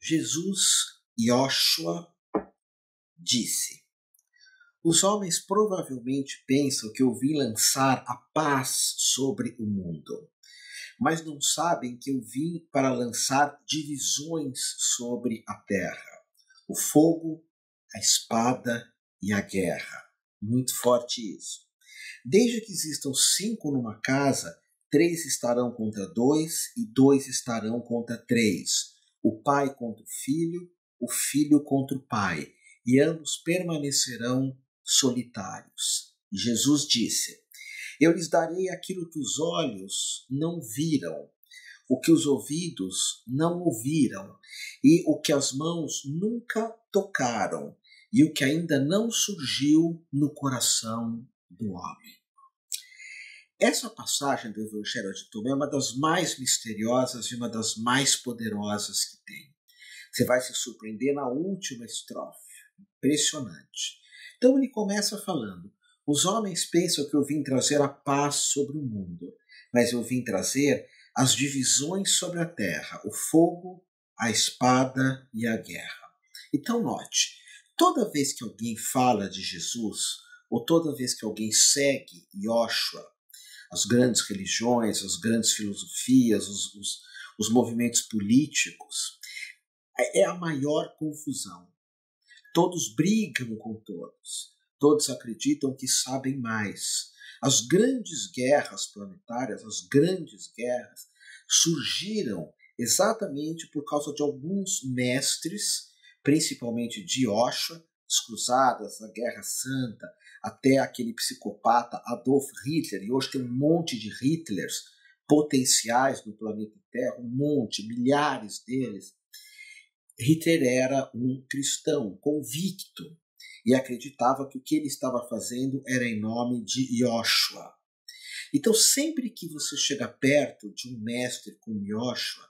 Jesus, Yoshua, disse: os homens provavelmente pensam que eu vim lançar a paz sobre o mundo, mas não sabem que eu vim para lançar divisões sobre a terra, o fogo, a espada e a guerra. Muito forte isso. Desde que existam 5 numa casa, 3 estarão contra 2 e 2 estarão contra 3. O pai contra o filho contra o pai, e ambos permanecerão solitários. E Jesus disse: eu lhes darei aquilo que os olhos não viram, o que os ouvidos não ouviram, e o que as mãos nunca tocaram, e o que ainda não surgiu no coração do homem. Essa passagem do Evangelho de Tomé é uma das mais misteriosas e uma das mais poderosas que tem. Você vai se surpreender na última estrofe. Impressionante. Então ele começa falando: os homens pensam que eu vim trazer a paz sobre o mundo, mas eu vim trazer as divisões sobre a terra, o fogo, a espada e a guerra. Então note, toda vez que alguém fala de Jesus, ou toda vez que alguém segue Yoshua, as grandes religiões, as grandes filosofias, os movimentos políticos, é a maior confusão. Todos brigam com todos. Todos acreditam que sabem mais. As grandes guerras planetárias, as grandes guerras, surgiram exatamente por causa de alguns mestres, principalmente de Yoshua, as cruzadas, a Guerra Santa, até aquele psicopata Adolf Hitler, e hoje tem um monte de Hitlers potenciais no planeta Terra, um monte, milhares deles. Hitler era um cristão convicto e acreditava que o que ele estava fazendo era em nome de Yoshua. Então, sempre que você chega perto de um mestre como Yoshua,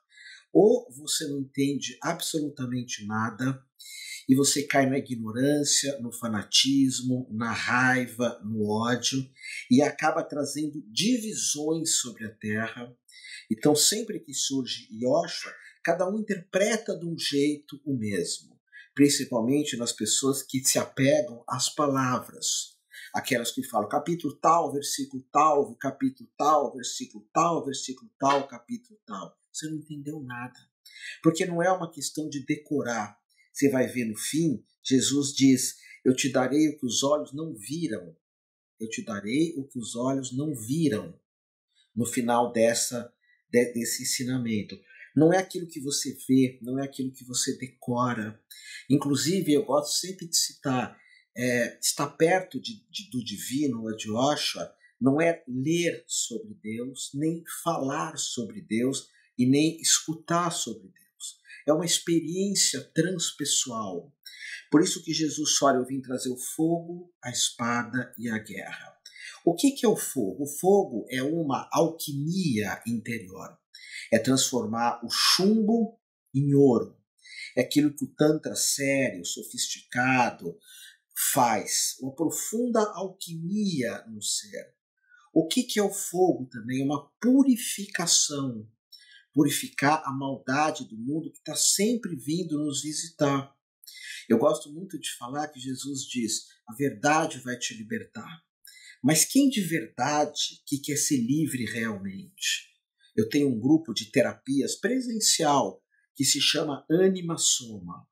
ou você não entende absolutamente nada e você cai na ignorância, no fanatismo, na raiva, no ódio e acaba trazendo divisões sobre a Terra. Então, sempre que surge Yoshua, cada um interpreta de um jeito o mesmo, principalmente nas pessoas que se apegam às palavras. Aquelas que falam capítulo tal, versículo tal, capítulo tal, versículo tal, versículo tal, capítulo tal. Você não entendeu nada. Porque não é uma questão de decorar. Você vai ver no fim, Jesus diz: eu te darei o que os olhos não viram. Eu te darei o que os olhos não viram. No final desse ensinamento. Não é aquilo que você vê, não é aquilo que você decora. Inclusive, eu gosto sempre de citar, estar perto do divino, ou de Yoshua, não é ler sobre Deus, nem falar sobre Deus e nem escutar sobre Deus. É uma experiência transpessoal. Por isso que Jesus fala: eu vim trazer o fogo, a espada e a guerra. O que é o fogo? O fogo é uma alquimia interior. É transformar o chumbo em ouro. É aquilo que o Tantra sério, sofisticado, faz. Uma profunda alquimia no ser. O que é o fogo também? É uma purificação. Purificar a maldade do mundo que está sempre vindo nos visitar. Eu gosto muito de falar que Jesus diz: a verdade vai te libertar. Mas quem de verdade que quer ser livre realmente? Eu tenho um grupo de terapias presencial que se chama Anima Soma,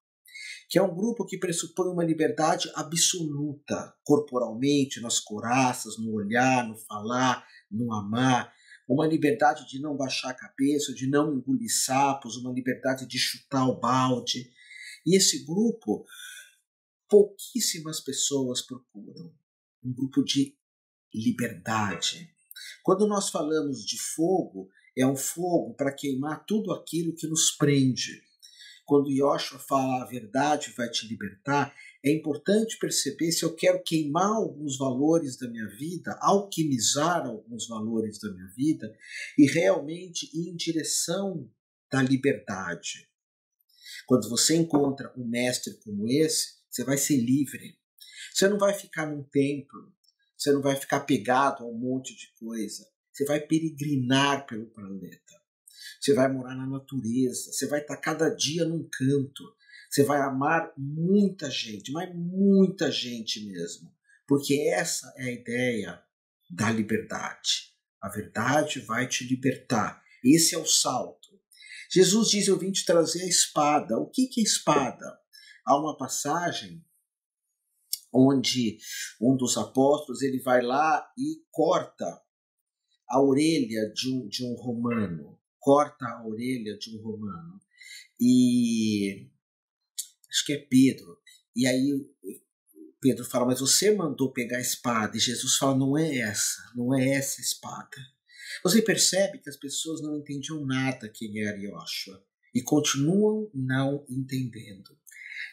que é um grupo que pressupõe uma liberdade absoluta, corporalmente, nas coraças, no olhar, no falar, no amar, uma liberdade de não baixar a cabeça, de não engolir sapos, uma liberdade de chutar o balde. E esse grupo, pouquíssimas pessoas procuram. Um grupo de liberdade. Quando nós falamos de fogo, é um fogo para queimar tudo aquilo que nos prende. Quando Yoshua fala a verdade vai te libertar, é importante perceber se eu quero queimar alguns valores da minha vida, alquimizar alguns valores da minha vida e realmente ir em direção da liberdade. Quando você encontra um mestre como esse, você vai ser livre. Você não vai ficar num templo, você não vai ficar pegado a um monte de coisa. Você vai peregrinar pelo planeta. você vai morar na natureza, você vai estar cada dia num canto, você vai amar muita gente, mas muita gente mesmo, porque essa é a ideia da liberdade. A verdade vai te libertar. Esse é o salto. Jesus diz: eu vim te trazer a espada. O que é espada? Há uma passagem onde um dos apóstolos ele vai lá e corta a orelha de um romano. Corta a orelha de um romano. E acho que é Pedro. E aí Pedro fala: mas você mandou pegar a espada. E Jesus fala: não é essa a espada. Você percebe que as pessoas não entendiam nada quem era Yoshua e continuam não entendendo.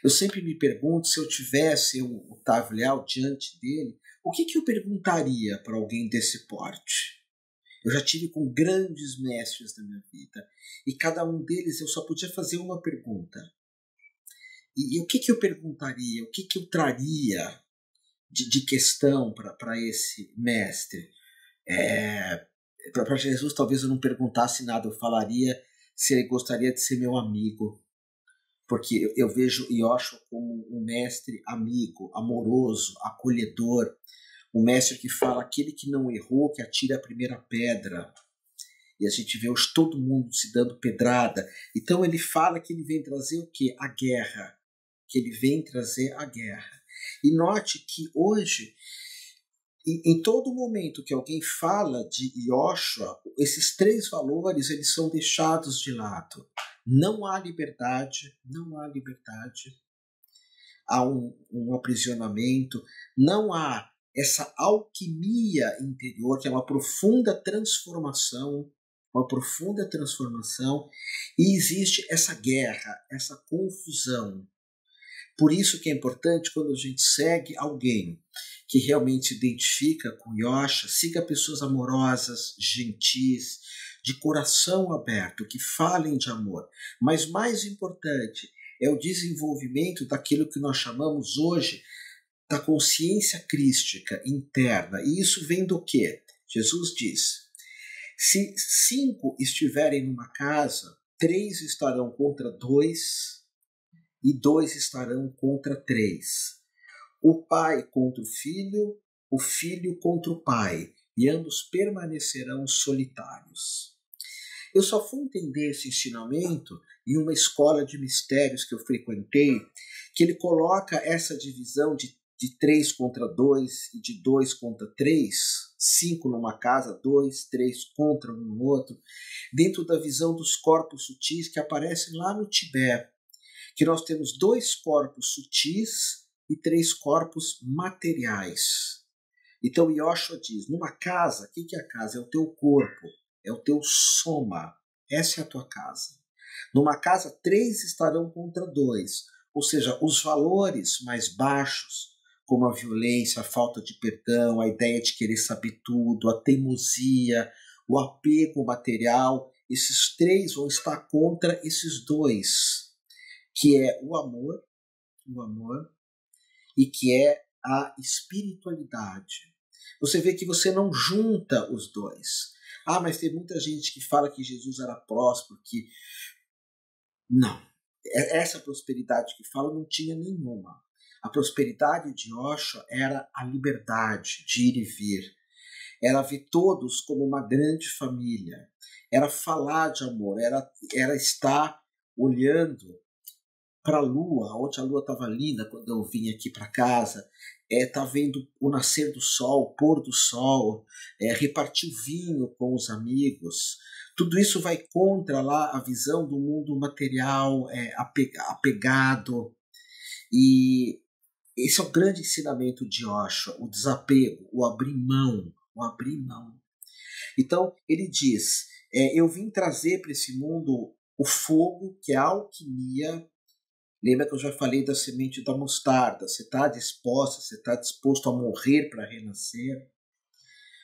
Eu sempre me pergunto, se eu tivesse o Otávio Leal diante dele, o que eu perguntaria para alguém desse porte? Eu já tive com grandes mestres da minha vida e cada um deles eu só podia fazer uma pergunta. E o que eu perguntaria, o que eu traria de questão para esse mestre? Para Jesus talvez eu não perguntasse nada, eu falaria se ele gostaria de ser meu amigo. Porque eu vejo Yoshua como um mestre amigo, amoroso, acolhedor, um mestre que fala: aquele que não errou, que atire a primeira pedra. E a gente vê hoje todo mundo se dando pedrada. Então ele fala que ele vem trazer o quê? A guerra. Que ele vem trazer a guerra. E note que hoje, em todo momento que alguém fala de Yoshua, esses três valores eles são deixados de lado. Não há liberdade, há um aprisionamento, não há essa alquimia interior, que é uma profunda transformação, e existe essa guerra, essa confusão. Por isso que é importante, quando a gente segue alguém que realmente se identifica com Yoshua, siga pessoas amorosas, gentis, de coração aberto, que falem de amor. Mas mais importante é o desenvolvimento daquilo que nós chamamos hoje da consciência crística interna. E isso vem do quê? Jesus diz: se 5 estiverem numa casa, 3 estarão contra 2 e 2 estarão contra 3. O pai contra o filho contra o pai, e ambos permanecerão solitários. Eu só fui entender esse ensinamento em uma escola de mistérios que eu frequentei, que ele coloca essa divisão de 3 contra 2 e de 2 contra 3, 5 numa casa, 2, 3 contra um no outro, dentro da visão dos corpos sutis que aparecem lá no Tibete, que nós temos 2 corpos sutis e 3 corpos materiais. Então Yoshua diz: numa casa, o que é a casa? É o teu corpo, é o teu soma, essa é a tua casa. Numa casa, 3 estarão contra 2, ou seja, os valores mais baixos, como a violência, a falta de perdão, a ideia de querer saber tudo, a teimosia, o apego material, esses 3 vão estar contra esses 2, que é o amor e que é a espiritualidade. Você vê que você não junta os dois. Ah, mas tem muita gente que fala que Jesus era próspero, que... Não. Essa prosperidade que fala não tinha nenhuma. A prosperidade de Yoshua era a liberdade de ir e vir. Era ver todos como uma grande família. Era falar de amor. Era estar olhando para a lua, onde a lua estava linda quando eu vim aqui para casa, tá vendo o nascer do sol, o pôr do sol, repartir vinho com os amigos. Tudo isso vai contra lá a visão do mundo material apegado. E esse é o grande ensinamento de Yoshua, o desapego, o abrir mão. Então ele diz: eu vim trazer para esse mundo o fogo, que é a alquimia. Lembra que eu já falei da semente da mostarda? Você está disposto a morrer para renascer?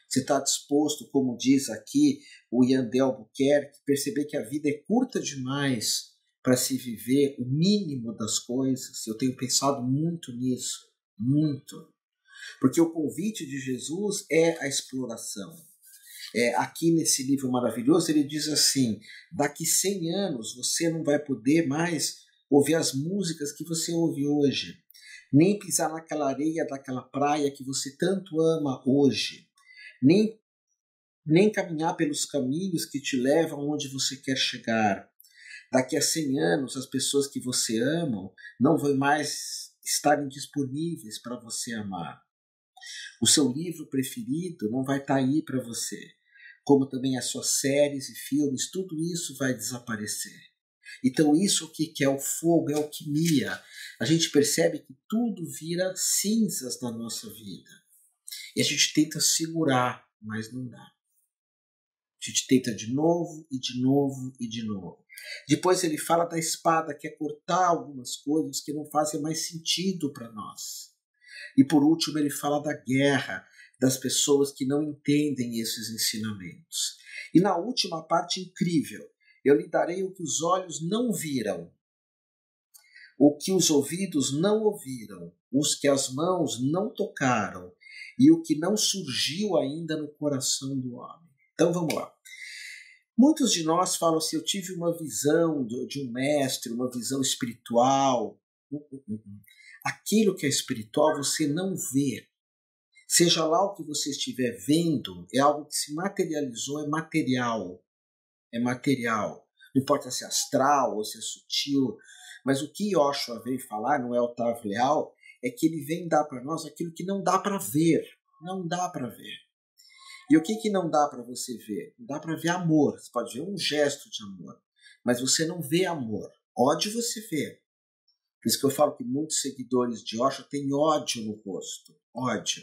Você está disposto, como diz aqui o Yandel Albuquerque, perceber que a vida é curta demais para se viver o mínimo das coisas? Eu tenho pensado muito nisso, muito. Porque o convite de Jesus é a exploração. Aqui nesse livro maravilhoso, ele diz assim: daqui 100 anos você não vai poder mais ouvir as músicas que você ouve hoje, nem pisar naquela areia daquela praia que você tanto ama hoje, nem caminhar pelos caminhos que te levam onde você quer chegar. Daqui a 100 anos, as pessoas que você ama não vão mais estarem disponíveis para você amar. O seu livro preferido não vai estar aí para você, como também as suas séries e filmes, tudo isso vai desaparecer. Então isso o que é o fogo, é alquimia. A gente percebe que tudo vira cinzas na nossa vida. E a gente tenta segurar, mas não dá. A gente tenta de novo e de novo e de novo. Depois ele fala da espada, que é cortar algumas coisas que não fazem mais sentido para nós. E por último ele fala da guerra, das pessoas que não entendem esses ensinamentos. E na última parte incrível, eu lhe darei o que os olhos não viram, o que os ouvidos não ouviram, os que as mãos não tocaram e o que não surgiu ainda no coração do homem. Então vamos lá. Muitos de nós falam assim: eu tive uma visão de um mestre, uma visão espiritual. Aquilo que é espiritual você não vê. Seja lá o que você estiver vendo, é algo que se materializou, é material. É material. Não importa se é astral ou se é sutil, mas o que Yoshua veio falar, não é Otávio Leal, é que ele vem dar para nós aquilo que não dá para ver. Não dá para ver. E o que não dá para você ver? Não dá para ver amor. Você pode ver um gesto de amor, mas você não vê amor. Ódio você vê. Por isso que eu falo que muitos seguidores de Yoshua têm ódio no rosto. Ódio.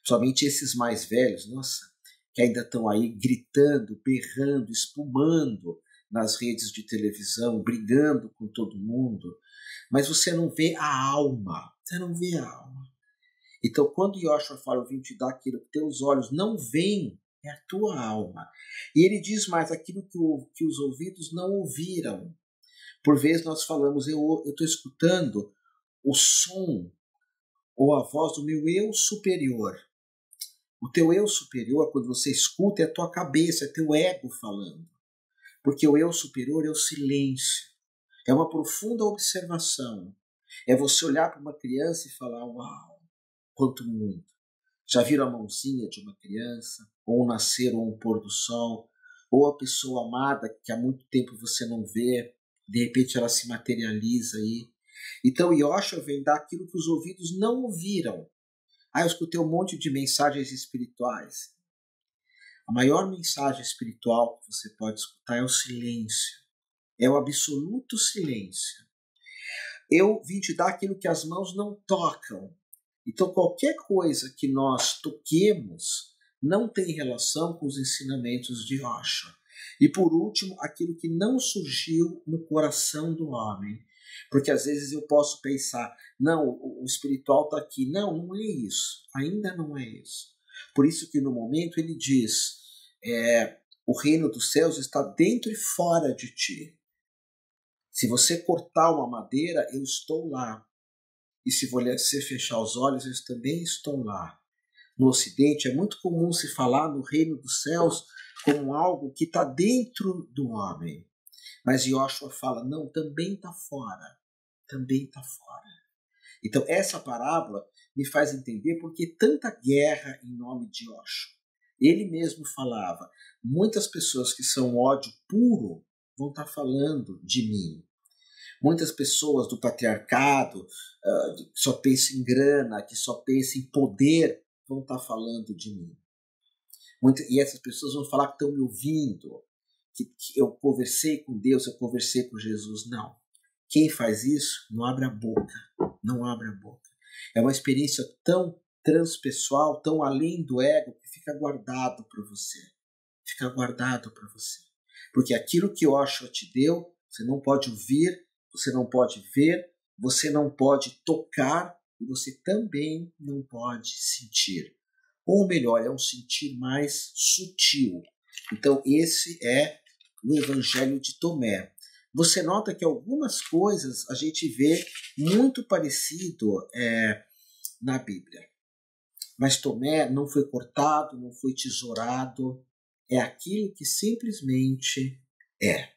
Somente esses mais velhos, nossa, que ainda estão aí gritando, berrando, espumando nas redes de televisão, brigando com todo mundo. Mas você não vê a alma. Você não vê a alma. Então, quando Yoshua fala, eu vim te dar aquilo que teus olhos não veem, é a tua alma. E ele diz mais, aquilo que os ouvidos não ouviram. Por vezes nós falamos, eu estou escutando o som ou a voz do meu eu superior. O teu eu superior, quando você escuta, é a tua cabeça, é teu ego falando. Porque o eu superior é o silêncio. É uma profunda observação. É você olhar para uma criança e falar, uau, quanto muito. Já viram a mãozinha de uma criança? Ou um nascer ou um pôr do sol? Ou a pessoa amada que há muito tempo você não vê, de repente ela se materializa aí. Então Yoshua vem dar aquilo que os ouvidos não ouviram. Eu escutei um monte de mensagens espirituais. A maior mensagem espiritual que você pode escutar é o silêncio. É o absoluto silêncio. Eu vim te dar aquilo que as mãos não tocam. Então, qualquer coisa que nós toquemos não tem relação com os ensinamentos de Yoshua. E, por último, aquilo que não surgiu no coração do homem. Porque, às vezes, eu posso pensar, não, o espiritual está aqui. Não, não é isso. Ainda não é isso. Por isso que, no momento, ele diz, o reino dos céus está dentro e fora de ti. Se você cortar uma madeira, eu estou lá. E se você fechar os olhos, eu também estou lá. No Ocidente, é muito comum se falar no reino dos céus como algo que está dentro do homem. Mas Yoshua fala, não, também está fora. Também está fora. Então, essa parábola me faz entender por que tanta guerra em nome de Yoshua. Ele mesmo falava, muitas pessoas que são ódio puro vão estar falando de mim. Muitas pessoas do patriarcado, que só pensam em grana, que só pensam em poder, vão estar falando de mim. E essas pessoas vão falar que estão me ouvindo, que eu conversei com Deus, eu conversei com Jesus. Não. Quem faz isso não abre a boca. Não abre a boca. É uma experiência tão transpessoal, tão além do ego, que fica guardado para você. Fica guardado para você. Porque aquilo que Yoshua te deu, você não pode ouvir, você não pode ver, você não pode tocar e você também não pode sentir. Ou melhor, é um sentir mais sutil. Então esse é o Evangelho de Tomé. Você nota que algumas coisas a gente vê muito parecido na Bíblia. Mas Tomé não foi cortado, não foi tesourado. é aquilo que simplesmente é.